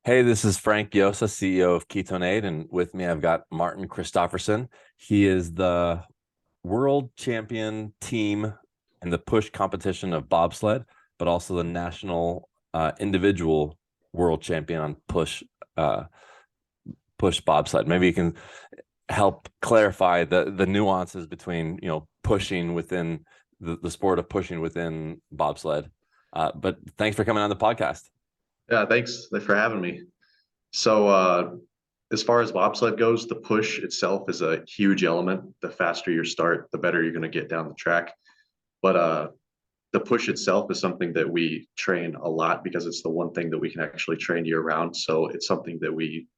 Hey, this is Frank Yosa, CEO of KetoneAid, and with me I've got Martin Christofferson. He is the world champion team in the push competition of bobsled, but also the national individual world champion on uh, push bobsled. Maybe you can help clarify the nuances between pushing within the sport of pushing within bobsled. But thanks for coming on the podcast. Yeah, thanks for having me. So, as far as bobsled goes, the push itself is a huge element. The faster you start, the better you're going to get down the track. But the push itself is something that we train a lot because it's the one thing that we can actually train year round. So it's something that we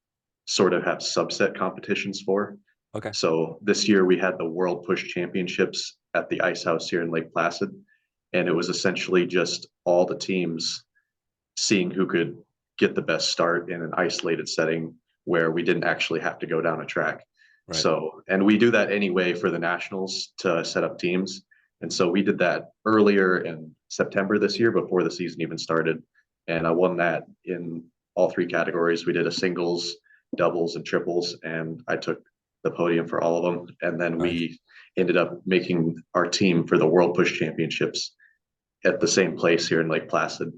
sort of have subset competitions for. Okay. So this year we had the World Push Championships at the Ice House here in Lake Placid, and it was essentially just all the teams seeing who could get the best start in an isolated setting where we didn't actually have to go down a track. Right. So, and we do that anyway for the nationals to set up teams. And so we did that earlier in September this year before the season even started. And I won that in all three categories. We did a singles, doubles, and triples, and I took the podium for all of them. And then Nice. we ended up making our team for the World Push Championships at the same place here in Lake Placid.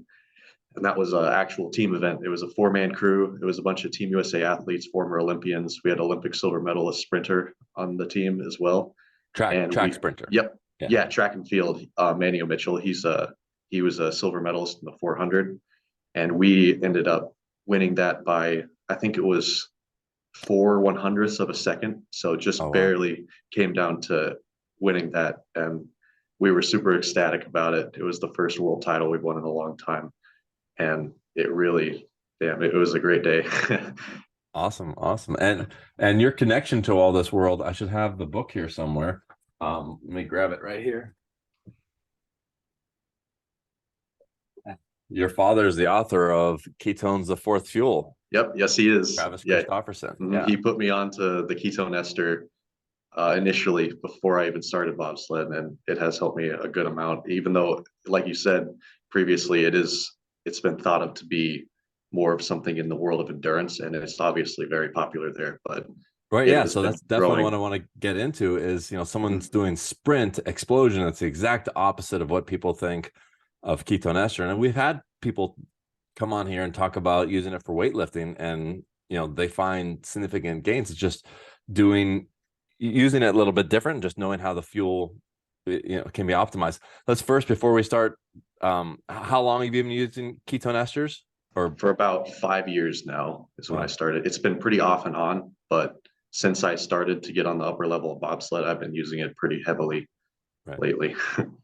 And that was an actual team event. It was a four-man crew. It was a bunch of Team USA athletes, former Olympians. We had Olympic silver medalist sprinter on the team as well. Track And track we, sprinter. yep, Yeah. yeah, track and field. Manny Mitchell, he was a silver medalist in the 400, and we ended up winning that by, I think it was 4/100ths of a second. So Oh just wow. barely came down to winning that, and we were super ecstatic about it. It was the first world title we've won in a long time, and it really, damn, it was a great day. Awesome. Awesome. And your connection to all this world, I should have the book here somewhere. Let me grab it right here. Your father is the author of Ketones, the Fourth Fuel, Yep, yes, he is. Travis Yeah. Christofferson. He Yeah. put me on to the ketone ester initially before I even started bobsled, and it has helped me a good amount. Even though, like you said previously, it's been thought of to be more of something in the world of endurance, and it's obviously very popular there, but Right. it Yeah. has So been that's definitely what growing. I want to get into is, someone's Mhm. doing sprint explosion. That's the exact opposite of what people think of ketone ester. And we've had people come on here and talk about using it for weightlifting, and they find significant gains. It's just doing using it a little bit different, just knowing how the fuel can be optimized. Let's first, before we start, how long have you been using ketone esters? Or For about 5 years now is when I wow. started. It's been pretty off and on, but since I started to get on the upper level of bobsled, I've been using it pretty heavily Right. lately.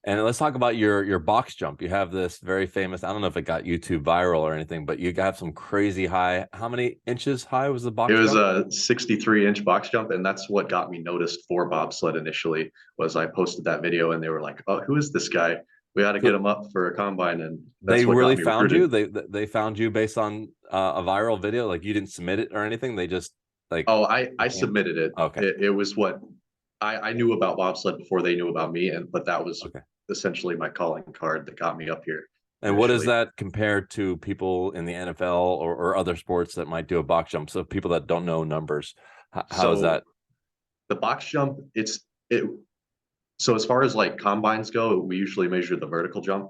And let's talk about your box jump. You have this very famous, I don't know if it got YouTube viral or anything, but you got some crazy high. How many inches high was the It box was jump? a 63-inch box jump, and that's what got me noticed for bobsled initially. Was I posted that video, and they were like, "Oh, who is this guy? We ought to get So him up for a combine," and they that's what got really me found you. recruited. They found you based on a viral video. Like you didn't submit it or anything. They just like Oh, I came. submitted it. Okay. It was what I knew about bobsled before they knew about me, and but that was Okay. essentially my calling card that got me up here And what is initially. that compared to people in the NFL or other sports that might do a box jump? So people that don't know numbers, how is So that? the box jump, it. So as far as like combines go, we usually measure the vertical jump.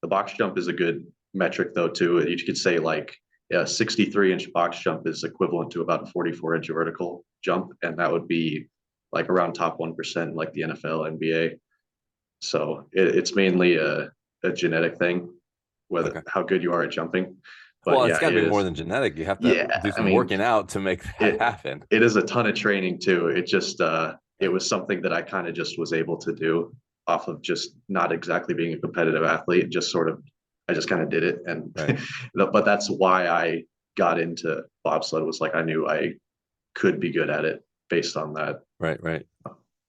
The box jump is a good metric though too. You could say like a 63-inch box jump is equivalent to about a 44-inch vertical jump, and that would be like around top 1% like the NFL, NBA. So it's mainly a genetic thing, whether Okay. how good you are at jumping. But Well, it's yeah, got to it be more is. than genetic. You have to Yeah, do I some mean, working out to make that it happen. it is a ton of training too. It just it Right. was something that I kind of just was able to do off of just not exactly being a competitive athlete. Just sort of, I just kind of did it, and Right. but that's why I got into bobsled. Was like I knew I could be good at it based on that. Right. Right.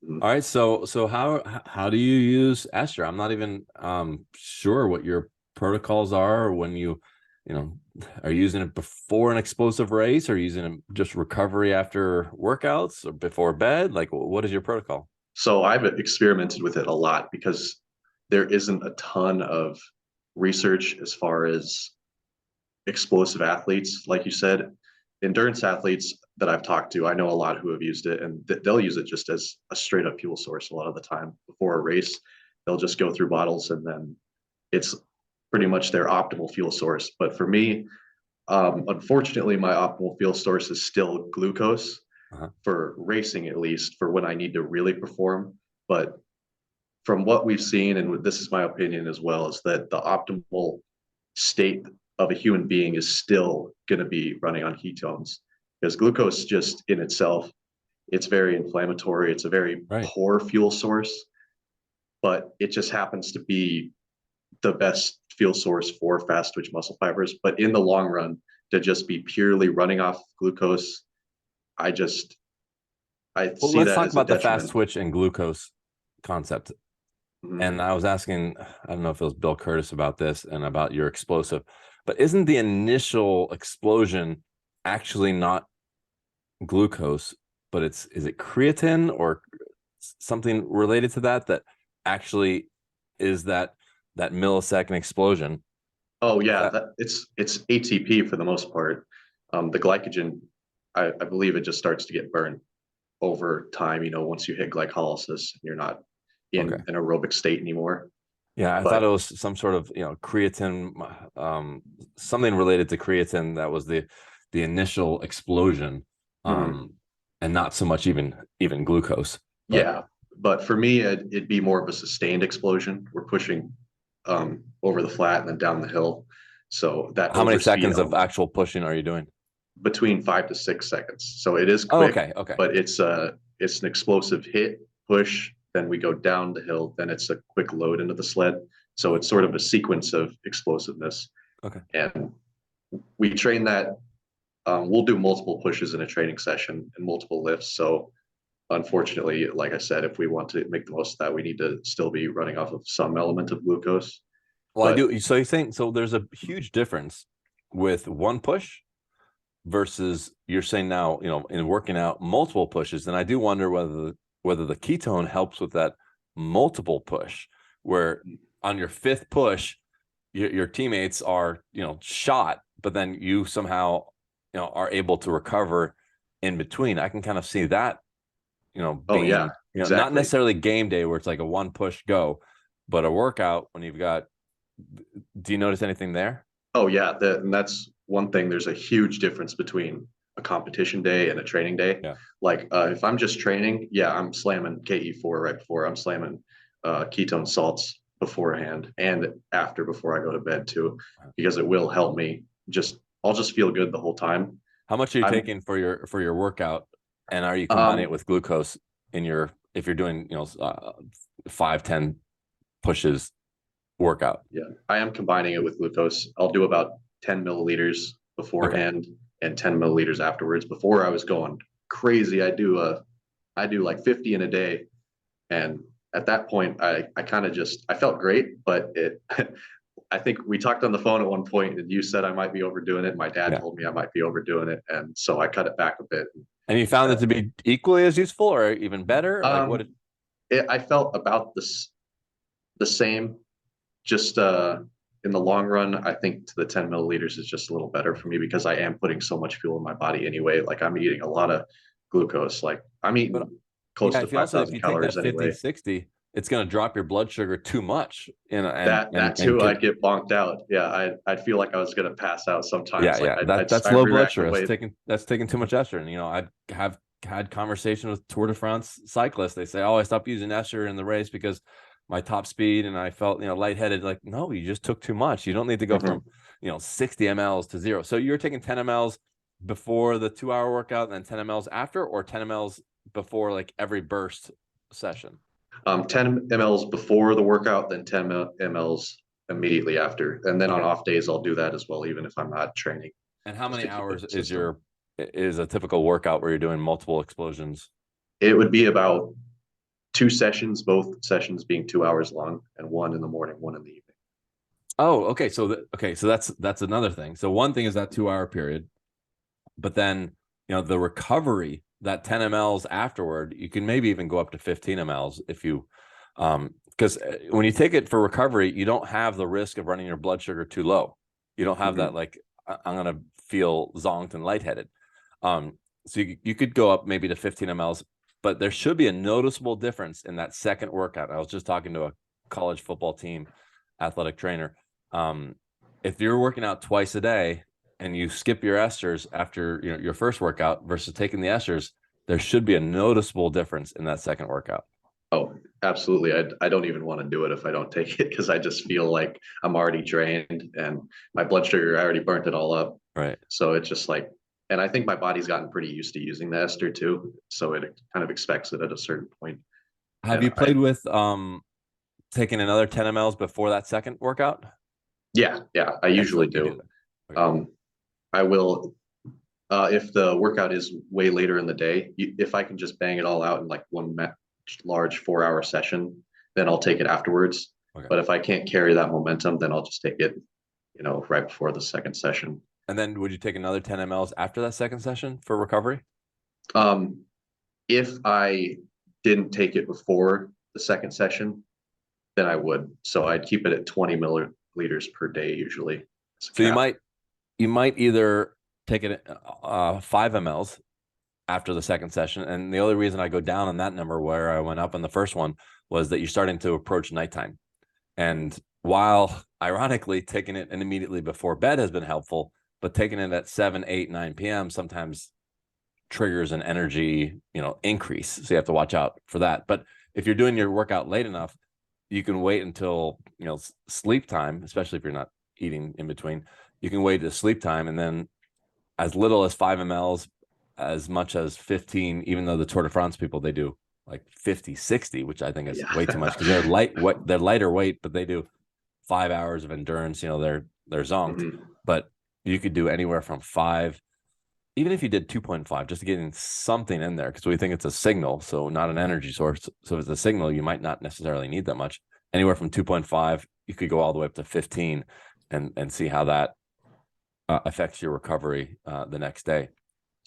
Mm. All right. So how do you use ester? I'm not even sure what your protocols are when you know are you using it before an explosive race or using it just recovery after workouts or before bed? Like what is your protocol? So I've experimented with it a lot because there isn't a ton of research as far as explosive athletes, like you said, endurance athletes that I've talked to, I know a lot who have used it, and they'll use it just as a straight up fuel source a lot of the time before a race. They'll just go through bottles, and then it's pretty much their optimal fuel source. But for me, unfortunately, my optimal fuel source is still glucose for racing, at least for when I need to really perform. But from what we've seen, and this is my opinion as well, is that the optimal state of a human being is still going to be running on ketones, because glucose just in itself, it's very inflammatory. It's a very poor fuel source, but it just happens to be the best fuel source for fast twitch muscle fibers. But in the long run, to just be purely running off glucose, I see let's that talk as about a the fast detriment. twitch and glucose concept. And I was asking, I don't know if it was Bill Curtis about this and about your explosive, but isn't the initial explosion actually not glucose, but is it creatine or something related to that actually is that millisecond explosion? Oh yeah, it's ATP for the most part. The glycogen, I believe it just starts to get burned over time. Once you hit glycolysis, you're not in an aerobic state anymore. Yeah, I thought it was some sort of creatine, something related to creatine that was the initial explosion, and not so much even glucose. Yeah, but for me, it'd be more of a sustained explosion. We're pushing over the flat and then down the hill. So that how many seconds of actual pushing are you doing? Between 5 to 6 seconds. So it is quick, but it's an explosive hit, push, then we go down the hill, then it's a quick load into the sled. So it's sort of a sequence of explosiveness. And we train that. We'll do multiple pushes in a training session and multiple lifts. So unfortunately, like I said, if we want to make the most of that, we need to still be running off of some element of glucose. Well, I do. So you think so? There's a huge difference with one push versus you're saying now, in working out multiple pushes. And I do wonder whether the ketone helps with that multiple push, where on your fifth push, your teammates are, shot, but then you somehow, are able to recover in between. I can kind of see that, being, not necessarily game day where it's like a one push go, but a workout when you've got, do you notice anything there? Oh yeah. And that's one thing. There's a huge difference between a competition day and a training day. Yeah. Like if I'm just training, I'm slamming KE4 right before. I'm slamming ketone salts beforehand and after, before I go to bed too, because it will help me. I'll just feel good the whole time. How much are you taking for your workout, and are you combining it with glucose if you're doing 5-10 pushes workout? Yeah, I am combining it with glucose. I'll do about 10 milliliters beforehand and 10 milliliters afterwards. Before I was going crazy. I do like 50 in a day. And at that point, I kind of I felt great, but I think we talked on the phone at one point and you said I might be overdoing it. My dad told me I might be overdoing it. And so I cut it back a bit. And you found it to be equally as useful or even better? Like I felt about the same, just in the long run. I think the 10 milliliters is just a little better for me because I am putting so much fuel in my body anyway. Like I'm eating a lot of glucose. Like I'm eating close to 5,000 calories anyway. 50-60, it's going to drop your blood sugar too much. That too, I'd get bonked out. Yeah, I'd feel like I was going to pass out sometimes. Yeah, that's low blood sugar. That's taking too much estrogen. I have had conversation with Tour de France cyclists. They say, "Oh, I stopped using ester in the race because my top speed and I felt lightheaded." Like, no, you just took too much. You don't need to go from 60 mLs to 0. So you're taking 10 mLs before the 2-hour workout and then 10 mLs after, or 10 mLs before like every burst session? 10 mLs before the workout, then 10 mLs immediately after. And then on off days, I'll do that as well, even if I'm not training. And how many hours is a typical workout where you're doing multiple explosions? It would be about 2 sessions, both sessions being 2 hours long, and 1 in the morning, 1 in the evening. Oh, okay. So that's another thing. So one thing is that 2-hour period, but then the recovery, that 10 mLs afterward, you can maybe even go up to 15 mLs if you, because when you take it for recovery, you don't have the risk of running your blood sugar too low. You don't have that like I'm going to feel zonked and lightheaded. So you could go up maybe to 15 mLs, but there should be a noticeable difference in that second workout. I was just talking to a college football team athletic trainer. If you're working out twice a day and you skip your esters after your first workout versus taking the esters, there should be a noticeable difference in that second workout. Oh, absolutely. I don't even want to do it if I don't take it, because I just feel like I'm already drained and my blood sugar, I already burnt it all up. Right. So it's just like, and I think my body's gotten pretty used to using the ester too. So it kind of expects it at a certain point. Have you played with taking another 10 mLs before that second workout? Yeah, I usually do. Okay. I will, if the workout is way later in the day, if I can just bang it all out in like one large 4-hour session, then I'll take it afterwards. Okay. But if I can't carry that momentum, then I'll just take it, right before the second session. And then would you take another 10 mLs after that second session for recovery? If I didn't take it before the second session, then I would. So I'd keep it at 20 milliliters per day usually. So you might either take it 5 mLs after the second session. And the only reason I go down on that number where I went up in the first one was that you're starting to approach nighttime. And while ironically taking it immediately before bed has been helpful, but taking it at 7, 8, 9 p.m. sometimes triggers an energy, increase. So you have to watch out for that. But if you're doing your workout late enough, you can wait until, sleep time, especially if you're not eating in between. You can wait to sleep time, and then as little as 5 mLs, as much as 15, even though the Tour de France people, they do like 50, 60, which I think is way too much because they're lighter weight, but they do 5 hours of endurance. They're zonked. Mm-hmm. But you could do anywhere from 5, even if you did 2.5, just getting something in there, because we think it's a signal, so not an energy source. So if it's a signal, you might not necessarily need that much. Anywhere from 2.5, you could go all the way up to 15 and see how that affects your recovery the next day.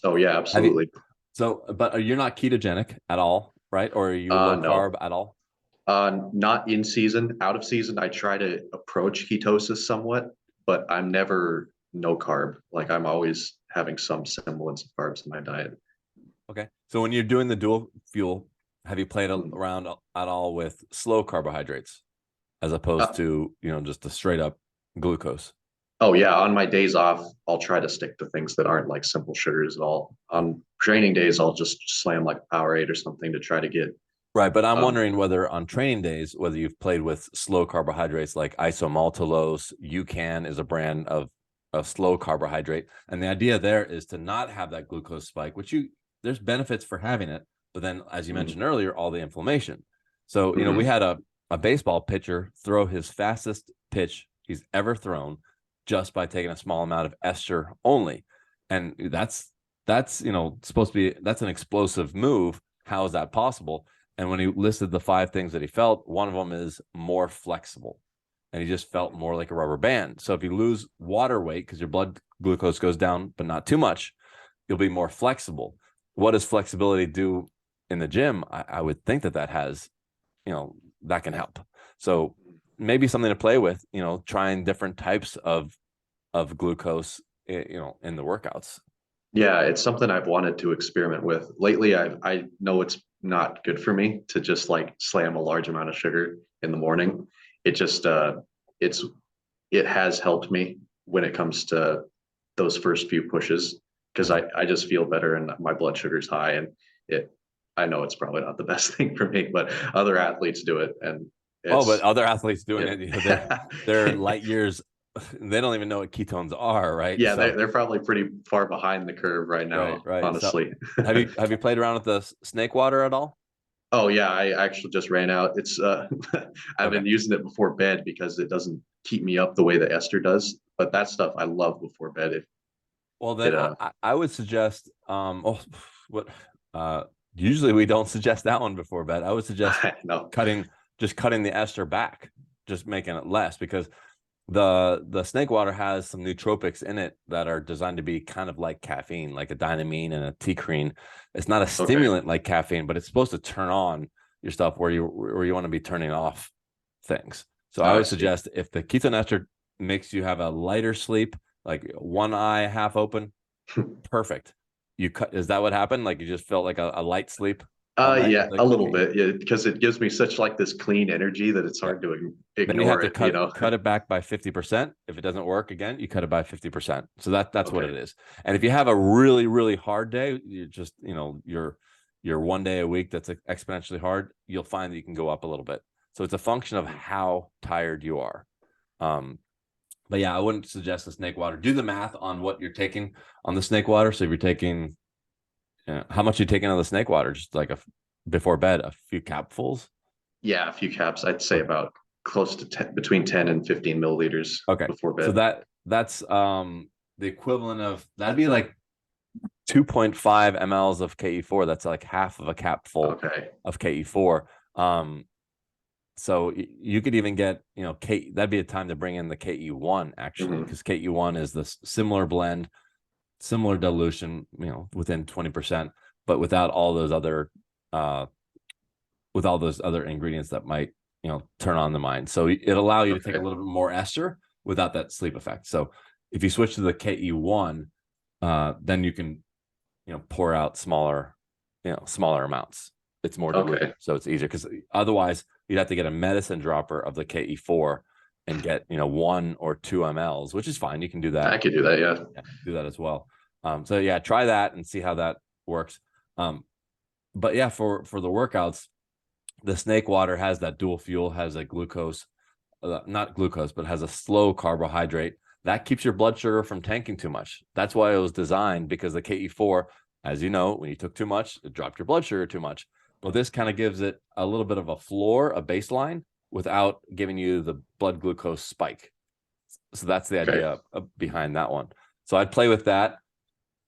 Oh yeah, absolutely. But you're not ketogenic at all, right? Or are you low carb at all? Not in season. Out of season, I try to approach ketosis somewhat, but I'm never no carb. Like I'm always having some semblance of carbs in my diet. Okay. So when you're doing the dual fuel, have you played around at all with slow carbohydrates as opposed to, just the straight up glucose? Oh yeah. On my days off, I'll try to stick to things that aren't like simple sugars at all. On training days, I'll just slam like Powerade or something to try to get. Right. But I'm wondering whether on training days, whether you've played with slow carbohydrates like isomaltulose. UCAN is a brand of a slow carbohydrate. And the idea there is to not have that glucose spike, which there's benefits for having it. But then, as you mentioned earlier, all the inflammation. So, we had a baseball pitcher throw his fastest pitch he's ever thrown just by taking a small amount of ester only. And that's supposed to be, that's an explosive move. How is that possible? And when he listed the 5 things that he felt, one of them is more flexible. And he just felt more like a rubber band. So if you lose water weight, because your blood glucose goes down, but not too much, you'll be more flexible. What does flexibility do in the gym? I would think that has, that can help. So maybe something to play with, trying different types of glucose, in the workouts. Yeah, it's something I've wanted to experiment with. Lately, I know it's not good for me to just like slam a large amount of sugar in the morning. It just it has helped me when it comes to those first few pushes, because I just feel better and my blood sugar's high, and I know it's probably not the best thing for me, but other athletes do it. And but other athletes doing it, they're light years. They don't even know what ketones are, right? Yeah, they're probably pretty far behind the curve right now, right. Honestly. So, have you played around with the snake water at all? Oh yeah, I actually just ran out. It's I've been using it before bed because it doesn't keep me up the way the ester does. But that stuff I love before bed. I would suggest usually we don't suggest that one before bed. I would suggest cutting the ester back, just making it less, because the snake water has some nootropics in it that are designed to be kind of like caffeine, like a dynamine and a T-creen. It's not a stimulant like caffeine, but it's supposed to turn on your stuff where you want to be turning off things. So I would suggest if the ketone ester makes you have a lighter sleep, like one eye half open, perfect. You cut, is that what happened? Like you just felt like a light sleep all night? Yeah, Like, a little bit. Yeah, because it gives me such like this clean energy that it's yeah. hard to Then you have ignore to it, you know? cut it back by 50%. If it doesn't work again, you cut it by 50%. So that's what Okay. it is. And if you have a really, really hard day, you just, you know, your 1 day a week that's exponentially hard, you'll find that you can go up a little bit. So it's a function of how tired you are. But yeah, I wouldn't suggest the snake water. Do the math on what you're taking on the snake water. So if you're taking, how much are you taking on the snake water? Just like before bed, a few capfuls. Yeah, a few caps. I'd say about close to 10, between 10 and 15 milliliters Okay. before So bed. that's the equivalent of, that'd be like 2.5 mLs of KE4. That's like half of a capful Okay. of KE4. So you could even get, you know, that'd be a time to bring in the KE1 actually, because KE1 is this similar blend, similar dilution, you know, within 20%, but without all those other ingredients that might, you know, turn on the mind. So it'll allow you to take a little bit more ester without that sleep effect. So if you switch to the KE1, then you can, you know, pour out smaller amounts. It's more diluted, so it's easier, because otherwise you'd have to get a medicine dropper of the KE4 and get, you know, 1 or 2 mLs, which is fine. You can do that. I could do that. Yeah. Do that as well. So yeah, try that and see how that works. But yeah, for the workouts, the snake water has that dual fuel, has a glucose, not glucose, but has a slow carbohydrate that keeps your blood sugar from tanking too much. That's why it was designed, because the KE4, as you know, when you took too much, it dropped your blood sugar too much. Well, this kind of gives it a little bit of a floor, a baseline, without giving you the blood glucose spike. So that's the idea behind that one. So I'd play with that,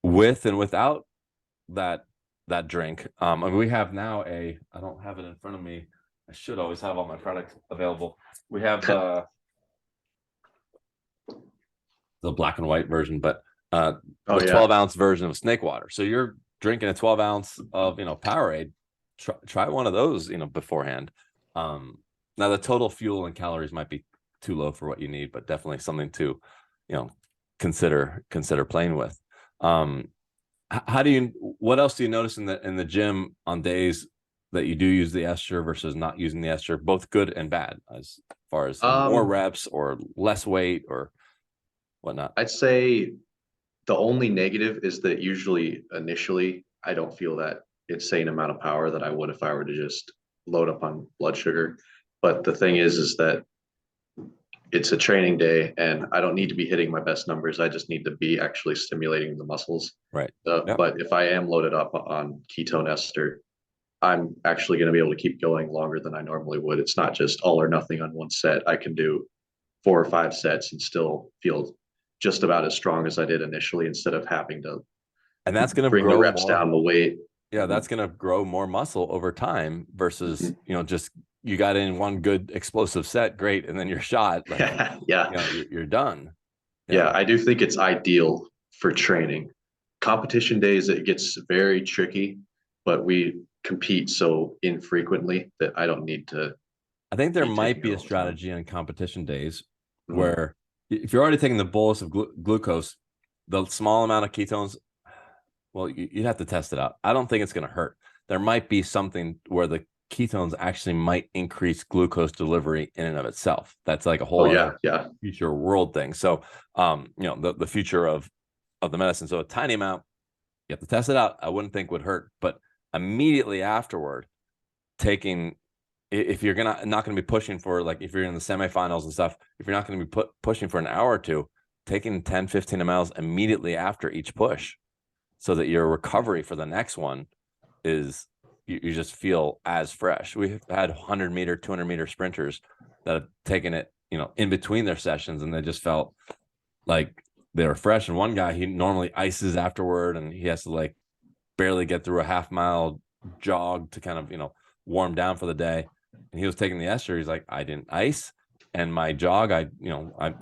with and without that drink. I mean, we have now I don't have it in front of me. I should always have all my products available. We have the black and white version, but the 12-ounce version of snake water. So you're drinking a 12-ounce of, you know, Powerade. Try one of those, you know, beforehand. Now the total fuel and calories might be too low for what you need, but definitely something to, you know, consider playing with. What else do you notice in the gym on days that you do use the ester versus not using the ester, both good and bad, as far as more reps or less weight or whatnot? I'd say the only negative is that usually initially I don't feel that insane amount of power that I would if I were to just load up on blood sugar. But the thing is that it's a training day and I don't need to be hitting my best numbers. I just need to be actually stimulating the muscles. Right. But if I am loaded up on ketone ester, I'm actually going to be able to keep going longer than I normally would. It's not just all or nothing on one set. I can do 4 or 5 sets and still feel just about as strong as I did initially, instead of having to, and that's going to bring the reps down the weight. Yeah, that's going to grow more muscle over time versus, you know, just you got in one good explosive set, great, and then you're shot. Like, you know, you're done. Yeah, I do think it's ideal for training. Competition days, it gets very tricky, but we compete so infrequently that I don't need to. I think there might be a strategy on competition days where if you're already taking the bolus of glucose, the small amount of ketones, well, you'd have to test it out. I don't think it's going to hurt. There might be something where the ketones actually might increase glucose delivery in and of itself. That's like a whole future world thing. So, you know, the future of the medicine. So a tiny amount, you have to test it out. I wouldn't think would hurt, but immediately afterward, taking, if you're not going to be pushing for, like, if you're in the semifinals and stuff, if you're not going to be pushing for an hour or two, taking 10, 15 mLs immediately after each push, so that your recovery for the next one is, you just feel as fresh. We've had 100-meter, 200-meter sprinters that have taken it, you know, in between their sessions, and they just felt like they were fresh. And one guy, he normally ices afterward, and he has to like barely get through a half-mile jog to kind of, you know, warm down for the day. And he was taking the ester. He's like, I didn't ice, and my jog, I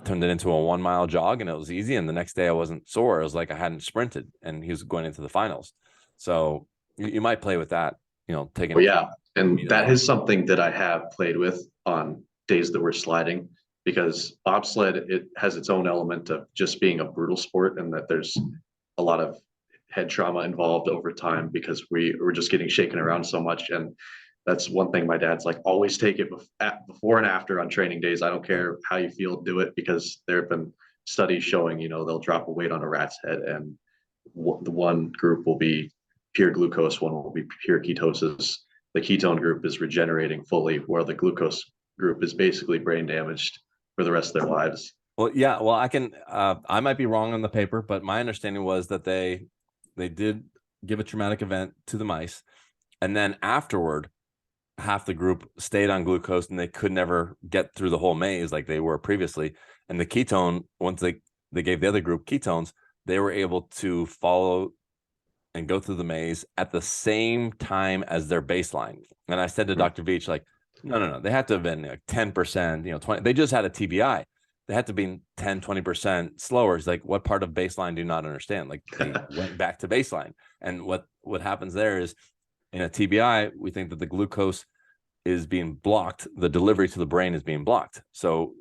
turned it into a 1-mile jog, and it was easy. And the next day I wasn't sore. It was like I hadn't sprinted, and he was going into the finals. So you might play with that, you know, taking. And that is something that I have played with on days that we're sliding. because bobsled, it has its own element of just being a brutal sport, and that there's a lot of head trauma involved over time because we're just getting shaken around so much. And that's one thing my dad's like, always take it before and after on training days. I don't care how you feel, do it, because there have been studies showing, they'll drop a weight on a rat's head, and the one group will be pure glucose, one will be pure ketosis. The ketone group is regenerating fully, where the glucose group is basically brain damaged for the rest of their lives. Well, yeah, well, I might be wrong on the paper, but my understanding was that they did give a traumatic event to the mice, and then afterward, half the group stayed on glucose and they could never get through the whole maze like they were previously. And the ketone, once they gave the other group ketones, they were able to follow and go through the maze at the same time as their baseline. And I said to Dr. Veach, like, no, they had to have been like 10%, 20. They just had a TBI. They had to be 10, 20% slower. It's like, what part of baseline do you not understand? Like, they went back to baseline. And what happens there is, in a TBI, we think that the glucose is being blocked. The delivery to the brain is being blocked. So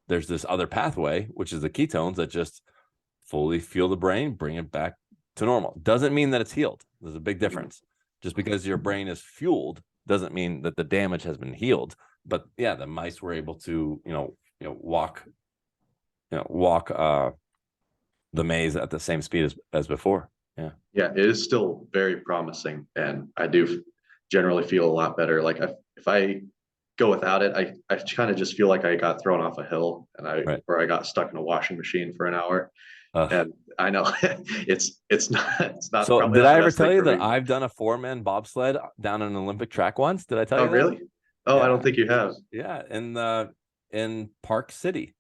there's this other pathway, which is the ketones, that just fully fuel the brain, bring it back to normal. Doesn't mean that it's healed. There's a big difference. Just because your brain is fueled doesn't mean that the damage has been healed. But yeah, the mice were able to, walk the maze at the same speed as before. Yeah, it is still very promising, and I do generally feel a lot better. Like if I go without it, I kind of just feel like I got thrown off a hill, and or I got stuck in a washing machine for an hour. And I know it's not. So did I ever tell you that I've done a 4-man bobsled down an Olympic track once? Did I tell you? Oh, really? Oh, yeah. I don't think you have. Yeah, in Park City.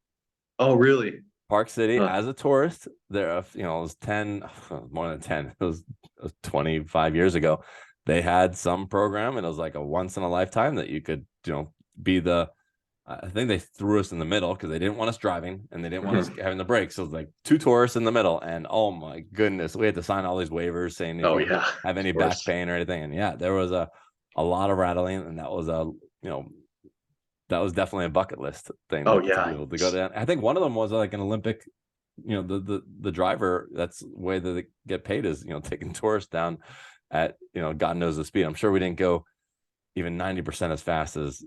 Oh, really? Park City, as a tourist. There, it was more than 10. It was 25 years ago. They had some program, and it was like a once in a lifetime that you could, be the. I think they threw us in the middle because they didn't want us driving and they didn't want us having the brakes. So it was like 2 tourists in the middle, and oh my goodness, we had to sign all these waivers saying if you have any back pain or anything. And yeah, there was a lot of rattling, and that was that was definitely a bucket list thing. Oh, to be able to go down. I think one of them was like an Olympic, the driver, that's the way that they get paid is, taking tourists down at, God knows the speed. I'm sure we didn't go even 90% as fast as,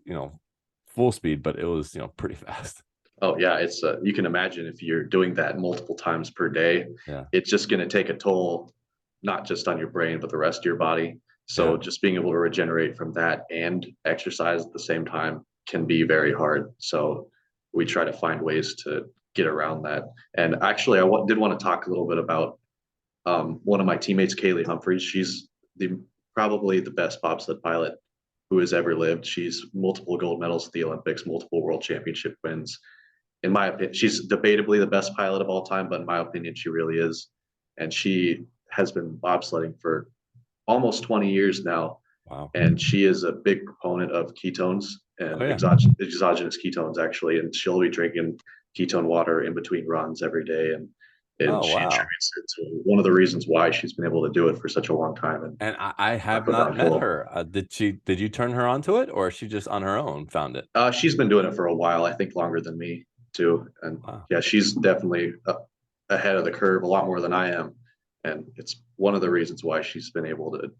full speed, but it was, pretty fast. Oh yeah. It's you can imagine if you're doing that multiple times per day, it's just going to take a toll, not just on your brain, but the rest of your body. So just being able to regenerate from that and exercise at the same time can be very hard. So we try to find ways to get around that. And actually, I did want to talk a little bit about one of my teammates, Kaylee Humphreys. She's probably the best bobsled pilot who has ever lived. She's multiple gold medals at the Olympics, multiple world championship wins. In my opinion, she's debatably the best pilot of all time, but in my opinion, she really is. And she has been bobsledding for almost 20 years now. Wow. And she is a big proponent of ketones and exogenous ketones, actually. And she'll be drinking ketone water in between runs every day. And she attributes it to one of the reasons why she's been able to do it for such a long time. And I have not met her. Did you turn her onto it, or she just on her own found it? She's been doing it for a while, I think longer than me too. And yeah, she's definitely ahead of the curve a lot more than I am. And it's one of the reasons why she's been able to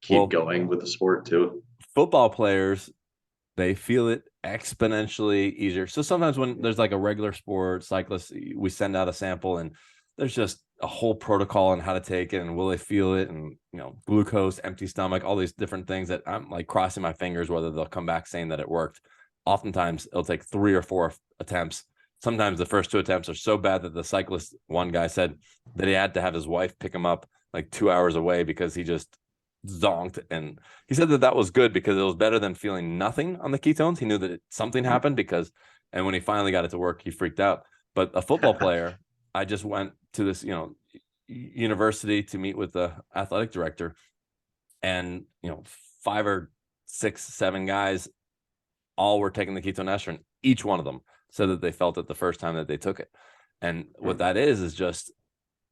keep going with the sport too. Football players, they feel it exponentially easier. So sometimes when there's like a regular sport, cyclist, we send out a sample and there's just a whole protocol on how to take it and will they feel it, and glucose, empty stomach, all these different things that I'm like crossing my fingers whether they'll come back saying that it worked. Oftentimes it'll take 3 or 4 attempts. Sometimes the first 2 attempts are so bad that the cyclist, one guy said that he had to have his wife pick him up like 2 hours away because he just zonked. And he said that was good because it was better than feeling nothing on the ketones. He knew that something happened and when he finally got it to work, he freaked out. But a football player, I just went to this, university to meet with the athletic director, and 5 or 6, 7 guys all were taking the ketone ester, and each one of them said that they felt it the first time that they took it. And what that is just,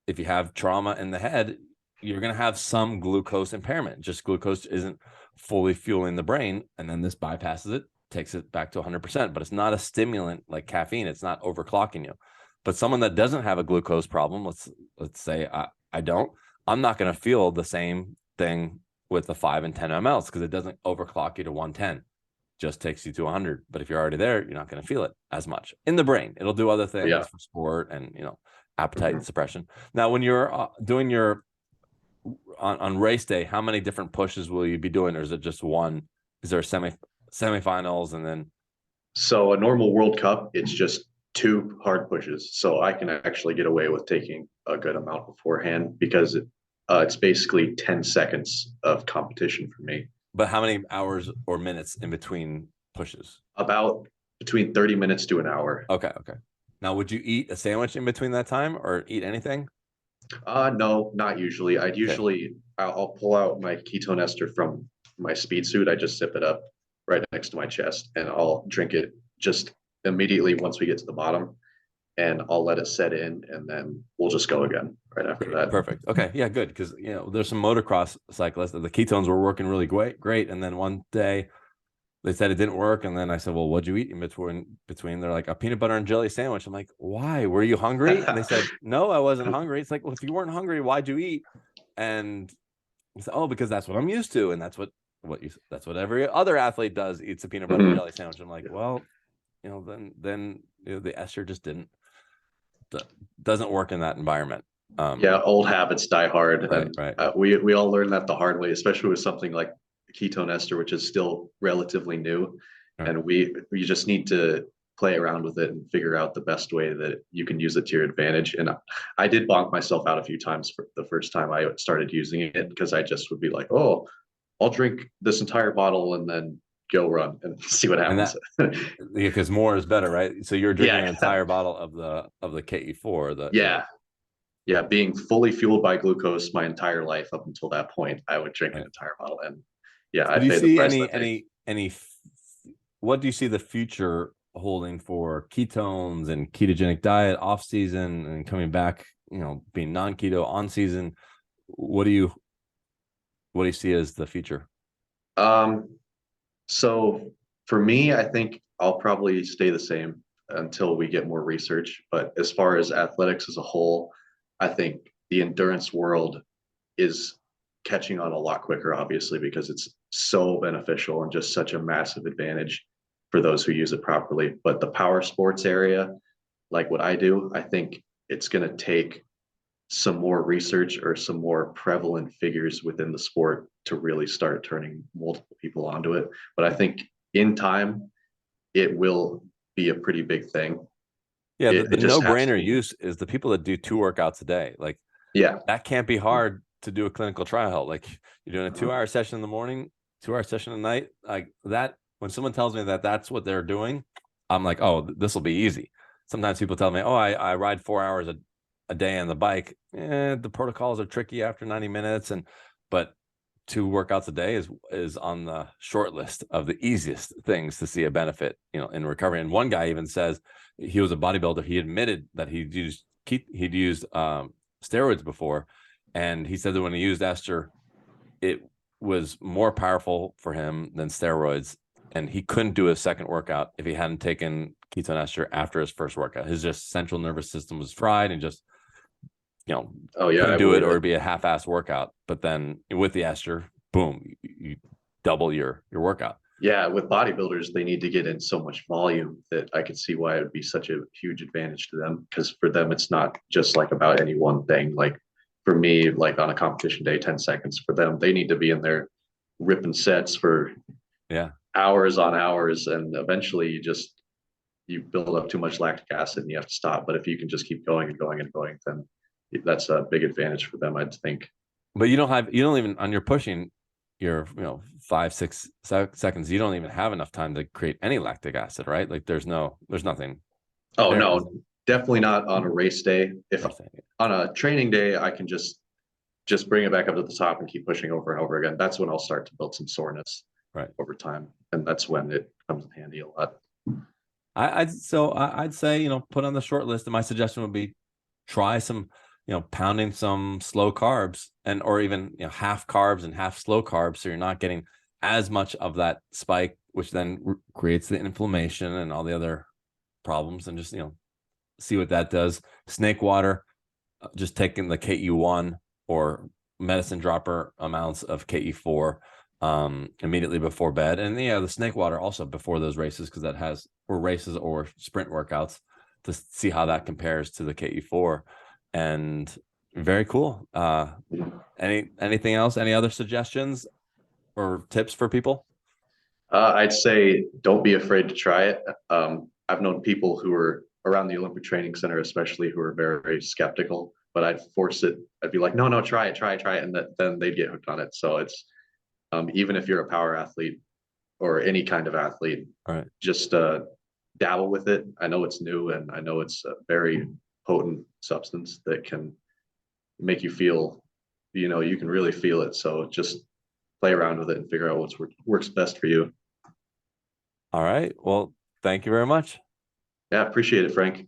if you have trauma in the head, you're going to have some glucose impairment. Just glucose isn't fully fueling the brain, and then this bypasses it, takes it back to 100%, but it's not a stimulant like caffeine. It's not overclocking you. But someone that doesn't have a glucose problem, let's say I don't, I'm not going to feel the same thing with the 5 and 10 mLs because it doesn't overclock you to 110. Just takes you to 100. But if you're already there, you're not going to feel it as much in the brain. It'll do other things for sport and, you know, appetite suppression. Now, when you're doing your on race day, how many different pushes will you be doing, or is it just one? Is there a semifinals and then? So a normal World Cup, it's just 2 hard pushes. So I can actually get away with taking a good amount beforehand because it's basically 10 seconds of competition for me. But how many hours or minutes in between pushes? About between 30 minutes to an hour. Okay. Now, would you eat a sandwich in between that time or eat anything? No, not usually. I'll pull out my ketone ester from my speed suit. I just zip it up right next to my chest and I'll drink it just immediately once we get to the bottom, and I'll let it set in, and then we'll just go again right after that. Perfect. Okay. Yeah, good. Because, you know, there's some motocross cyclists that the ketones were working really great. And then one day they said it didn't work. And then I said, well, what'd you eat in between? They're like, a peanut butter and jelly sandwich. I'm like, why? Were you hungry? And they said, no, I wasn't hungry. It's like, well, if you weren't hungry, why'd you eat? And I said, oh, because that's what I'm used to. And that's what every other athlete does, eats a peanut butter and jelly sandwich. I'm like, well, you know, then you know, the ester just doesn't work in that environment. Old habits die hard. Right. We all learn that the hard way, especially with something like ketone ester, which is still relatively new. Right. And we just need to play around with it and figure out the best way that you can use it to your advantage. And I did bonk myself out a few times for the first time I started using it, because I just would be like, oh, I'll drink this entire bottle and then go run and see what happens. Because more is better, right? So you're drinking an entire bottle of the KE4. Being fully fueled by glucose my entire life up until that point, I would drink an entire bottle. And do you see any what do you see the future holding for ketones and ketogenic diet off season and coming back, you know, being non-keto on season? What do you see as the future? So for me, I think I'll probably stay the same until we get more research. But as far as athletics as a whole, I think the endurance world is catching on a lot quicker, obviously, because it's so beneficial and just such a massive advantage for those who use it properly. But the power sports area, like what I do, I think it's going to take some more research or some more prevalent figures within the sport to really start turning multiple people onto it. But I think in time, it will be a pretty big thing. Yeah, the no-brainer use is the people that do 2 workouts a day. Like, that can't be hard to do a clinical trial. Like, you're doing a 2-hour session in the morning, 2-hour session at night. Like that, when someone tells me that that's what they're doing, I'm like, oh, this will be easy. Sometimes people tell me, oh, I ride 4 hours a day on the bike. The protocols are tricky after 90 minutes. But 2 workouts a day is on the short list of the easiest things to see a benefit, you know, in recovery. And one guy even says, he was a bodybuilder. He admitted that he'd used steroids before. And he said that when he used ester, it was more powerful for him than steroids. And he couldn't do a second workout if he hadn't taken ketone ester after his first workout. His just central nervous system was fried and just, you know, couldn't do it, or it'd be a half-ass workout. But then with the ester, boom, you double your workout. Yeah, with bodybuilders, they need to get in so much volume that I could see why it would be such a huge advantage to them. Because for them, it's not just like about any one thing. Like for me, like on a competition day, 10 seconds. For them, they need to be in there ripping sets for hours on hours. And eventually you build up too much lactic acid and you have to stop. But if you can just keep going and going and going, then that's a big advantage for them, I'd think. But you don't even, on your pushing, your 5-6 seconds, you don't even have enough time to create any lactic acid, right? Like there's nothing. Oh no, definitely not on a race day. If on a training day, I can just bring it back up to the top and keep pushing over and over again. That's when I'll start to build some soreness over time, and that's when it comes in handy a lot. I'd say, put on the short list, and my suggestion would be try some, pounding some slow carbs, or even half carbs and half slow carbs, so you're not getting as much of that spike which then creates the inflammation and all the other problems, and just, see what that does. Snake water, just taking the KE1 or medicine dropper amounts of KE4 immediately before bed. And the snake water also before those races, because that has, or races or sprint workouts, to see how that compares to the KE4. And very cool. Anything else? Any other suggestions or tips for people? I'd say don't be afraid to try it. I've known people who are around the Olympic Training Center, especially, who are very, very skeptical, but I'd force it. I'd be like, no, try it. And then they'd get hooked on it. So it's, even if you're a power athlete or any kind of athlete, All right. just dabble with it. I know it's new, and I know it's a very potent substance that can make you feel, you can really feel it. So just play around with it and figure out what works best for you. All right. Well, thank you very much. Yeah, appreciate it, Frank.